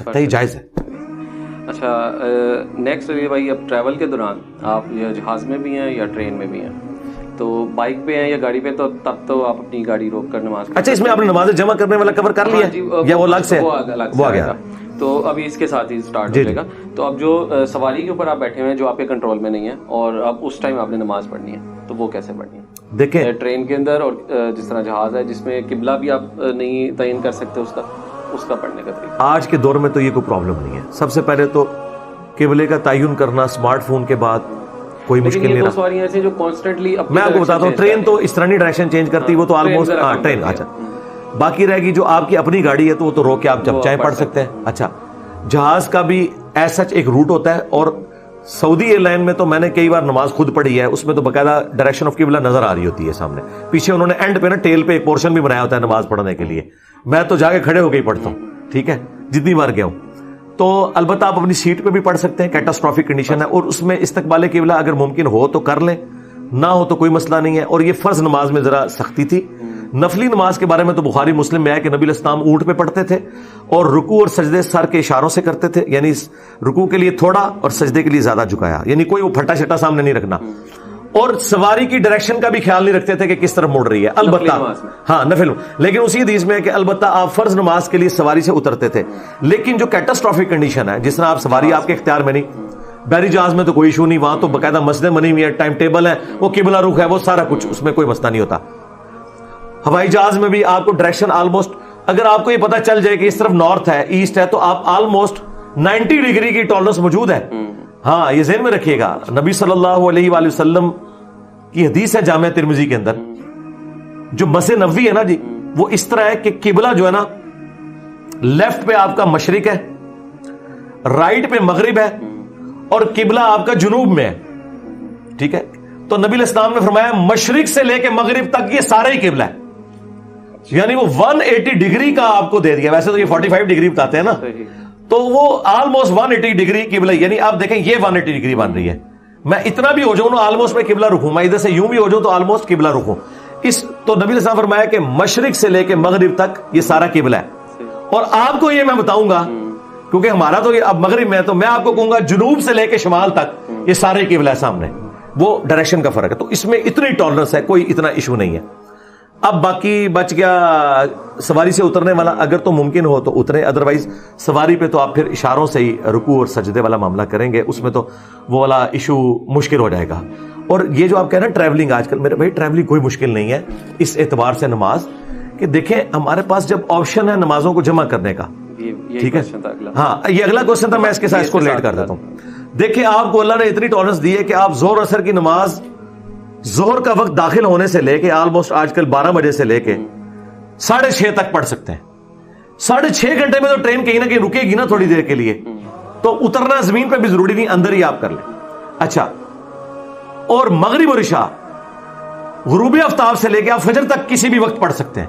سکتا ہے, یہ جائز ہے. اچھا نیکسٹ یہ بھائی, اب ٹریول کے دوران آپ یا جہاز میں بھی ہیں یا ٹرین میں بھی ہیں, تو بائک پہ ہیں یا گاڑی پہ, تو تب تو آپ اپنی گاڑی روک کر نماز. اچھا اس میں آپ نے نماز جمع کرنے والا کور کر لیا یا وہ الگ سے؟ وہ آ گیا, تو ابھی اس کے ساتھ ہی اسٹارٹ ہو جائے گا. تو اب جو سواری کے اوپر آپ بیٹھے ہوئے ہیں جو آپ کے کنٹرول میں نہیں ہے, اور اب اس ٹائم آپ نے نماز پڑھنی ہے, تو وہ کیسے پڑھنی ہے؟ دیکھیں ٹرین کے اندر, اور جس طرح جہاز ہے جس میں قبلہ بھی آپ نہیں تعین کر سکتے اس کا پڑھنے کا طریقہ. آج کے دور میں تو یہ کوئی پرابلم نہیں ہے. سب سے پہلے تو قبلے کا تعین کرنا اسمارٹ فون کے بعد کوئی مشکل نہیں رہا. سواریاں ایسے جو کانسٹنٹلی, میں آپ کو بتاتا ہوں, ٹرین تو اس طرح نہیں ڈائریکشن چینج کرتی, وہ تو آلموسٹ ٹرین. اچھا باقی رہے گی جو آپ کی اپنی گاڑی ہے تو وہ تو روک کے آپ جب چاہیں پڑھ سکتے ہیں. اچھا جہاز کا بھی ایز سچ ایک روٹ ہوتا ہے, اور سعودی ایئر لائن میں تو میں نے کئی بار نماز خود پڑھی ہے, اس میں تو باقاعدہ ڈائریکشن آف قبلہ نظر آ رہی ہوتی ہے سامنے پیچھے. انہوں نے اینڈ پہ نا ٹیل پہ ایک پورشن بھی بنایا ہوتا ہے نماز پڑھنے کے لیے. میں تو جا کے کھڑے ہو کے ہی پڑھتا ہوں, ٹھیک ہے, جتنی بار گیا ہوں. تو البتہ آپ اپنی سیٹ پہ بھی پڑھ سکتے ہیں, کیٹاسٹرافک کنڈیشن ہے, اور اس میں استقبال قبلہ اگر ممکن ہو تو کر لیں, نہ ہو تو کوئی مسئلہ نہیں ہے. اور یہ فرض نماز میں ذرا سختی تھی. نفلی نماز کے بارے میں تو بخاری مسلم میں ہے کہ نبی علیہ السلام اونٹ پہ پڑھتے تھے, اور رکوع اور سجدے سر کے اشاروں سے کرتے تھے, یعنی رکوع کے لیے تھوڑا اور سجدے کے لیے زیادہ جھکایا, یعنی کوئی وہ پھٹا شٹا سامنے نہیں رکھنا. اور سواری کی ڈائریکشن کا بھی خیال نہیں رکھتے تھے کہ کس طرف مڑ رہی ہے. البتہ ہاں نفل, لیکن اسی حدیث میں ہے کہ البتہ آپ فرض نماز کے لیے سواری سے اترتے تھے. لیکن جو کیٹاسٹرافک کنڈیشن ہے, جس طرح آپ سواری آپ کے اختیار میں نہیں, بحری جہاز میں تو کوئی ایشو نہیں, وہاں تو باقاعدہ مسجدیں بنی ہوئی ہے, ٹائم ٹیبل ہے, وہ قبلہ رخ ہے, وہ سارا کچھ, اس میں کوئی مسئلہ نہیں ہوتا. ہوائی جہاز میں بھی آپ کو ڈائریکشن آلموسٹ, اگر آپ کو یہ پتا چل جائے کہ اس طرف نارتھ ہے, ایسٹ ہے, تو آپ آلموسٹ 90 ڈگری کی ٹالرنس موجود ہے. ہاں یہ ذہن میں رکھیے گا. نبی صلی اللہ علیہ وآلہ وسلم کی حدیث ہے جامع ترمذی کے اندر, جو مسجد نبوی ہے نا جی, وہ اس طرح ہے کہ قبلہ جو ہے نا لیفٹ پہ آپ کا مشرق ہے, رائٹ پہ مغرب ہے, اور قبلہ آپ کا جنوب میں ہے, ٹھیک ہے. تو نبی علیہ السلام نے فرمایا مشرق سے لے کے مغرب تک یہ سارا ہی قبلہ ہے, یعنی وہ 180 ڈگری کا آپ کو دے دیا. ویسے تو یہ 45 ڈگری بتاتے ہیں نا, تو وہ آلموسٹ 180 ڈگری قبلہ, یعنی آپ دیکھیں یہ 180 ڈگری بن رہی ہے. میں اتنا بھی ہو جاؤں نا آلموسٹ میں قبلہ رکھوں, میں ادھر سے یوں بھی ہو جاؤں تو آلموسٹ قبلہ رکھوں. تو نبی علیہ السلام فرمایا کہ مشرق سے لے کے مغرب تک یہ سارا قبلہ ہے. اور آپ کو یہ میں بتاؤں گا, کیونکہ ہمارا تو یہ اب مغرب میں ہے, تو میں آپ کو کہوں گا جنوب سے لے کے شمال تک یہ سارے قبلہ ہے سامنے, وہ ڈائریکشن کا فرق ہے. تو اس میں اتنی ٹالرنس ہے, کوئی اتنا ایشو نہیں ہے. اب باقی بچ گیا سواری سے اترنے والا, اگر تو ممکن ہو تو اترے, ادروائز سواری پہ تو آپ پھر اشاروں سے ہی رکوع اور سجدے والا معاملہ کریں گے, اس میں تو وہ والا ایشو مشکل ہو جائے گا. اور یہ جو آپ کہہ رہے ہیں ٹریولنگ, آج کل میرے بھائی ٹریولنگ کوئی مشکل نہیں ہے اس اعتبار سے نماز, کہ دیکھیں ہمارے پاس جب آپشن ہے نمازوں کو جمع کرنے کا, ٹھیک ہے. ہاں یہ اگلا کوشچن تھا, میں اس کے ساتھ اس کو لیٹ کر دیتا ہوں. دیکھیں آپ کو اللہ نے اتنی ٹالرنس دی ہے کہ آپ زہر اثر کی نماز ظہر کا وقت داخل ہونے سے لے کے آلموسٹ آج کل 12 بجے سے لے کے 6:30 تک پڑھ سکتے ہیں. 6.5 گھنٹے میں تو ٹرین کہیں نہ کہیں رکے گی نا تھوڑی دیر کے لیے, تو اترنا زمین پہ بھی ضروری نہیں, اندر ہی آپ کر لیں. اچھا, اور مغرب اور عشاء غروب آفتاب سے لے کے آپ فجر تک کسی بھی وقت پڑھ سکتے ہیں.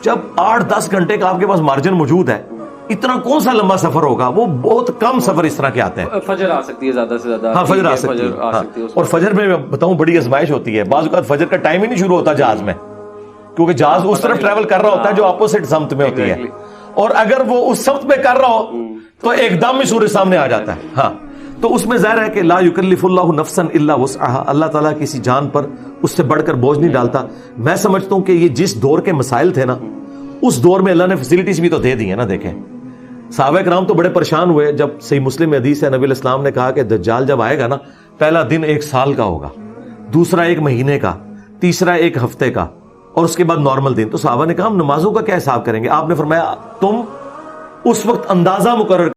جب 8-10 گھنٹے کا آپ کے پاس مارجن موجود ہے, اتنا کون سا لمبا سفر ہوگا, وہ بہت کم سفر اس طرح کے آتے ہیں. فجر آ سکتی ہے زیادہ سے زیادہ, ہاں فجر آ سکتی ہے, اور فجر میں بتاؤں بڑی آزمائش ہوتی ہے. بعض اوقات فجر کا ٹائم ہی نہیں شروع ہوتا جہاز میں, کیونکہ جہاز اس طرف ٹریول کر رہا ہوتا ہے جو اپوزٹ سمت میں ہوتی ہے, اور اگر وہ اس سمت میں کر رہا ہو تو ایک دم ہی سورج سامنے آ جاتا ہے. ہاں تو اس میں ظاہر ہے کہ لا یکلف اللہ نفسا الا وسعها, اللہ تعالیٰ کسی جان پر اس سے بڑھ کر بوجھ نہیں ڈالتا. میں سمجھتا ہوں کہ یہ جس دور کے مسائل تھے نا, اس دور میں اللہ نے فیسلٹیز بھی تو دے دی ہیں نا. دیکھیں صحابہ کرام تو بڑے پریشان ہوئے جب صحیح مسلم میں حدیث ہے, نبی علیہ السلام نے کہا کہ دجال جب آئے گا نا, پہلا دن 1 سال کا ہوگا, دوسرا 1 مہینے کا, تیسرا 1 ہفتے کا, اور اس کے بعد نارمل دن. تو صحابہ نے کہا ہم نمازوں کا کیا حساب کریں گے؟ آپ نے فرمایا تم اس وقت اندازہ مقرر